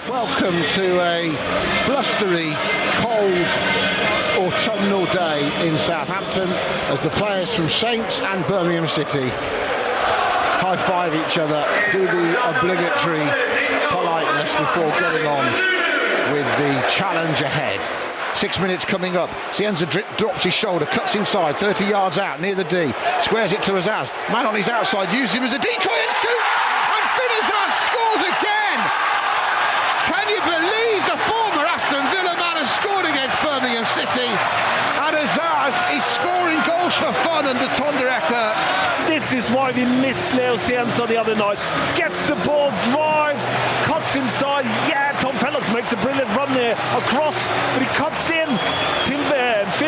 Welcome to a blustery, cold, autumnal day in Southampton as the players from Saints and Birmingham City high-five each other, do the obligatory politeness before getting on with the challenge ahead. 6 minutes coming up. Cienza drops his shoulder, cuts inside, 30 yards out, near the D, squares it to Azaz. Man on his outside, uses him as a decoy and shoots! And Azaz scores again! Can you believe the former Aston Villa man has scored against Birmingham City? And Azaz is scoring goals for fun under Thunder Eckert. This is why we missed Leo Cienza the other night. Gets the ball, drives, cuts inside. Yeah, Tom Fellows makes a brilliant run there across, but he cuts in.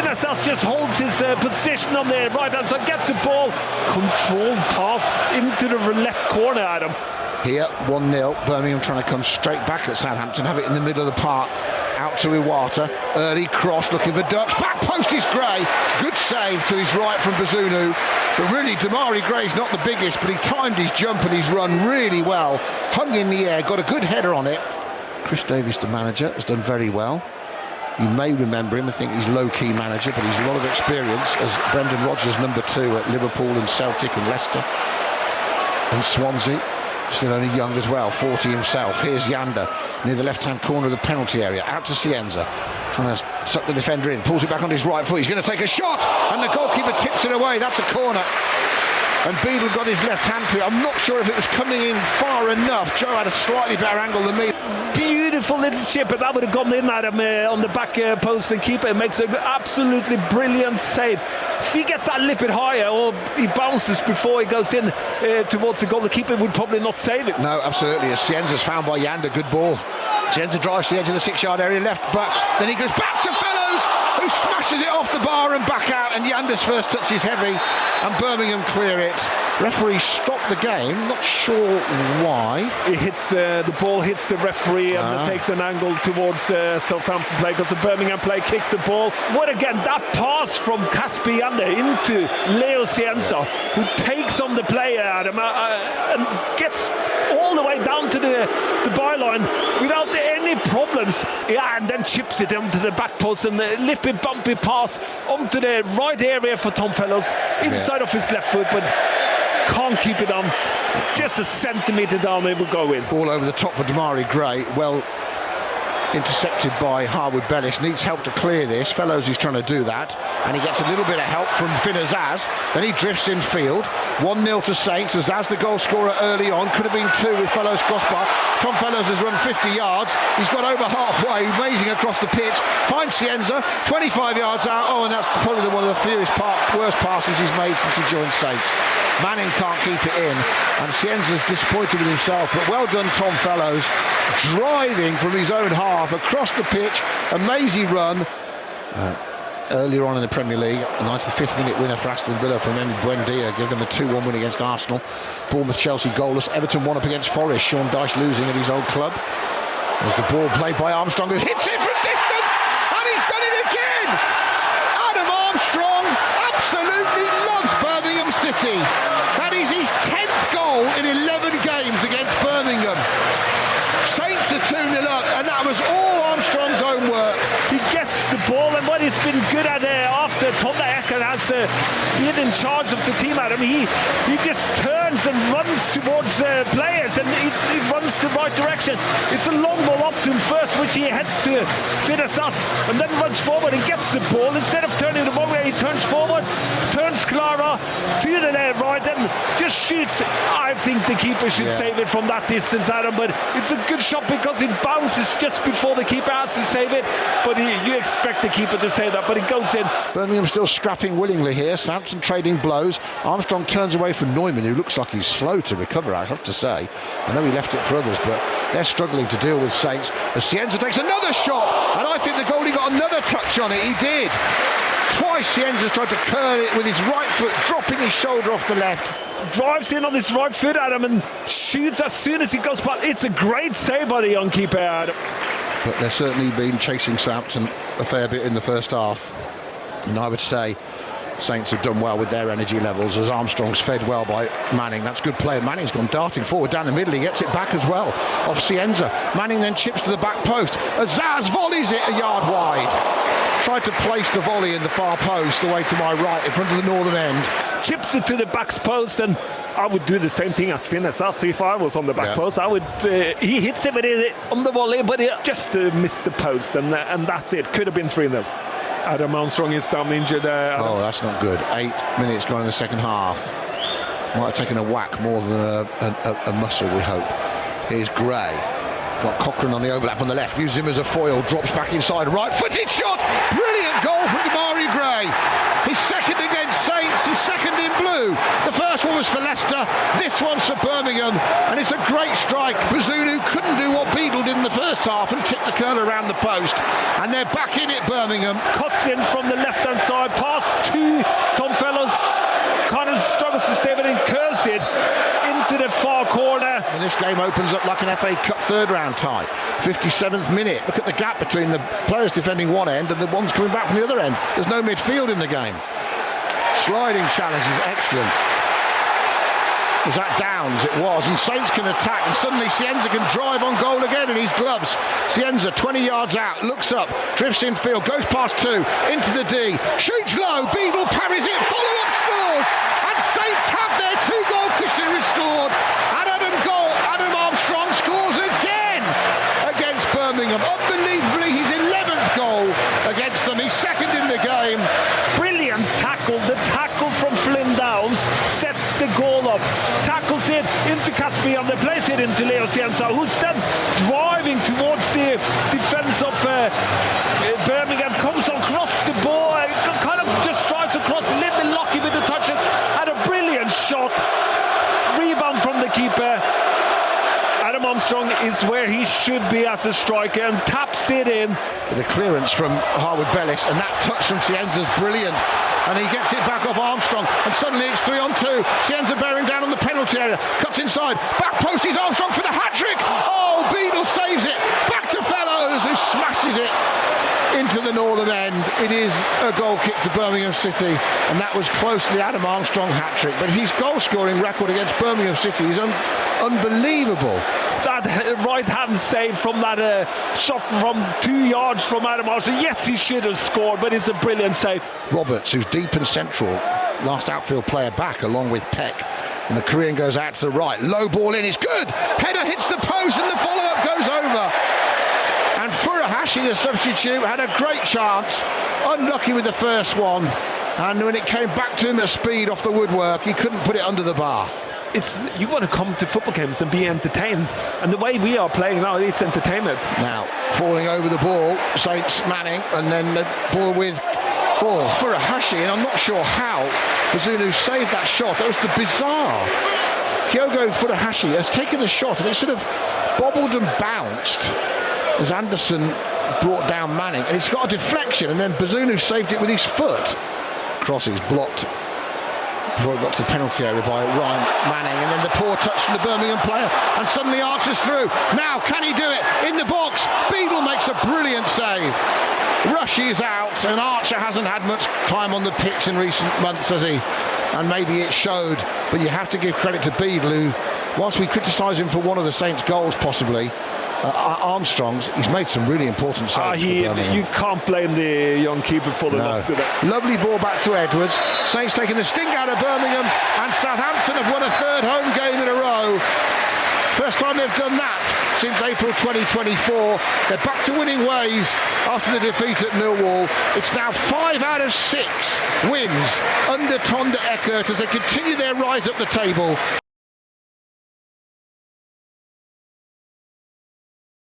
Azaz just holds his position on the right hand side, gets the ball, controlled pass into the left corner, Adam. Here, 1-0, Birmingham trying to come straight back at Southampton, have it in the middle of the park, out to Iwata, early cross looking for Dux, back post is Gray, good save to his right from Bazunu, but really Damari Gray's not the biggest, but he timed his jump and his run really well, hung in the air, got a good header on it. Chris Davies, the manager, has done very well. You may remember him, I think he's low-key manager, but he's a lot of experience as Brendan Rodgers, number 2 at Liverpool and Celtic and Leicester and Swansea. Still only young as well, 40 himself. Here's Yander near the left-hand corner of the penalty area, out to Cienza, trying to suck the defender in, pulls it back on his right foot, he's going to take a shot, and the goalkeeper tips it away, that's a corner. And Beadle got his left hand to it. I'm not sure if it was coming in far enough. Joe had a slightly better angle than me. Beautiful little chip, but that would have gone in at him on the back post. The keeper makes an absolutely brilliant save. If he gets that a little bit higher, or he bounces before he goes in towards the goal, the keeper would probably not save it. No, absolutely. As Cienza's found by Yander, good ball. Cienza drives to the edge of the 6-yard area, left back. Then he goes back to Fellows, who smashes it off the bar and back out, and Yander's first touch is heavy, and Birmingham clear it. Referee stopped the game, not sure why. It hits the ball hits the referee and it takes an angle towards Southampton play, because the Birmingham play kicked the ball. What again, that pass from Casper Yander into Leo Cienza, who takes on the player, Adam, and gets all the way down to the byline without any problems. Yeah, and then chips it onto the back post, and the lippy bumpy pass onto the right area for Tom Fellows, inside of his left foot, but can't keep it on. Just a centimetre down, it will go in. Ball over the top for Damari Gray, well intercepted by Harwood Bellis, needs help to clear this. Fellows is trying to do that, and he gets a little bit of help from Azaz. Then he drifts in field. 1-0 to Saints. Azaz the goal scorer early on, could have been 2 with Fellows crossbar. Tom Fellows has run 50 yards, he's got over halfway, amazing across the pitch, finds Cienza, 25 yards out. Oh, and that's probably one of the worst passes he's made since he joined Saints. Manning can't keep it in, and Cienza's disappointed with himself, but well done Tom Fellows, driving from his own half across the pitch, amazing run. Earlier on in the Premier League, a 95th minute winner for Aston Villa from Emi Buendia, give them a 2-1 win against Arsenal. Bournemouth, Chelsea goalless, Everton 1-up against Forest, Sean Dyche losing at his old club. There's the ball played by Armstrong, who hits it from distance, and he's done it again! Adam Armstrong absolutely loves Birmingham City. That is his 10th goal in 11 games against Birmingham. Saints are 2-0 up, and that was all Armstrong's own work. He gets the ball, and what he's been good at after Thunder Eckert has been in charge of the team, Adam, he just turns and runs towards players, and he runs the right direction. It's a long ball up to him first, which he heads to Azaz, and then runs forward and gets the ball. Instead of turning the ball away, he turns forward, turns Clara to the right, and just shoots. I think the keeper should save it from that distance, Adam, but it's a good shot because it bounces just before the keeper has to save it, but you expect the keeper to save that, but it goes in. Birmingham still scrapping willingly here. Southampton trading blows. Armstrong turns away from Neumann, who looks like he's slow to recover, I have to say. I know he left it for others, but they're struggling to deal with Saints. As Cienza takes another shot, and I think the goalie got another touch on it. He did. Twice Cienza's tried to curl it with his right foot, dropping his shoulder off the left. Drives in on his right foot, Adam, and shoots as soon as he goes past. It's a great save by the young keeper, Adam. But they've certainly been chasing Southampton a fair bit in the first half. And I would say Saints have done well with their energy levels as Armstrong's fed well by Manning. That's good play. Manning's gone darting forward down the middle. He gets it back as well off Cienza. Manning then chips to the back post. Azaz volleys it a yard wide. Tried to place the volley in the far post away to my right in front of the northern end. Chips it to the back post, and I would do the same thing as Finn Azaz if I was on the back post. I would. He hits it with it on the volley, but he just missed the post, and that's it. Could have been 3-0. Adam Armstrong is down injured. Oh, that's not good. 8 minutes gone in the second half. Might have taken a whack more than a muscle, we hope. Here's Gray. Got Cochran on the overlap on the left. Uses him as a foil. Drops back inside. Right-footed shot. Brilliant goal from Damari Gray. He's second against Saints. He's second in blue. The first one was for Leicester. This one's for Birmingham. And it's a great strike. Bazunu couldn't do what Beadle did in the first half and tipped the curler around the post. And they're back in it, Birmingham. Cuts in from the left-hand side. Pass to Tom Fellows. Connors struggles to stay, but then curls it into the far corner. And this game opens up like an FA Cup third-round tie. 57th minute. Look at the gap between the players defending one end and the ones coming back from the other end. There's no midfield in the game. Sliding challenge is excellent. Was that Downs? It was. And Saints can attack, and suddenly Cienza can drive on goal again in his gloves. Cienza 20 yards out, looks up, drifts in field, goes past two, into the D, shoots low, Beadle parries it, follow-up scores, and Saints have their 2-goal cushion restored. And Adam Armstrong scores again against Birmingham. Unbelievably, his 11th goal against them. He's second in the game. Brilliant tackle. The tackle from Flynn Downs sets the goal up. Tackles it into Caspian. They place it into Leo Cienza, who's then driving towards the defence of Birmingham. Comes across the ball, kind of just drives across, a little bit lucky with the touch, had a brilliant shot. Rebound from the keeper. Adam Armstrong is where he should be as a striker and taps it in. The clearance from Harwood Bellis, and that touch from Cienza's brilliant. And he gets it back off Armstrong, and suddenly it's 3-on-2. Cienza bearing down on the penalty area, cuts inside, back post is Armstrong for the hat-trick. Oh, Beadle saves it, back to Fellows, who smashes it into the northern end. It is a goal kick to Birmingham City, and that was close to the Adam Armstrong hat-trick. But his goal-scoring record against Birmingham City is unbelievable. That right-hand save from that shot from 2 yards from Adam Armstrong. Yes, he should have scored, but it's a brilliant save. Roberts, who's deep and central, last outfield player back, along with Peck. And the Korean goes out to the right. Low ball in, it's good. Header hits the post, and the follow-up goes over. And Furuhashi, the substitute, had a great chance. Unlucky with the first one. And when it came back to him at speed off the woodwork, he couldn't put it under the bar. You want to come to football games and be entertained, and the way we are playing now, it's entertainment. Now falling over the ball, Saints Manning, and then the ball with Furuhashi, and I'm not sure how Bazunu saved that shot. That was the bizarre. Kyogo Furuhashi has taken the shot, and it sort of bobbled and bounced as Anderson brought down Manning, and it's got a deflection, and then Bazunu saved it with his foot. Cross is blocked before it got to the penalty area by Ryan Manning, and then the poor touch from the Birmingham player, and suddenly Archer's through. Now can he do it? In the box, Beadle makes a brilliant save. Rushy is out, and Archer hasn't had much time on the pitch in recent months, has he? And maybe it showed, but you have to give credit to Beadle, who, whilst we criticise him for one of the Saints' goals possibly, Armstrong's, he's made some really important saves. You can't blame the young keeper for the loss today. Lovely ball back to Edwards. Saints taking the sting out of Birmingham, and Southampton have won a third home game in a row. First time they've done that since April 2024. They're back to winning ways after the defeat at Millwall. It's now 5 out of 6 wins under Tonda Eckert as they continue their rise up the table.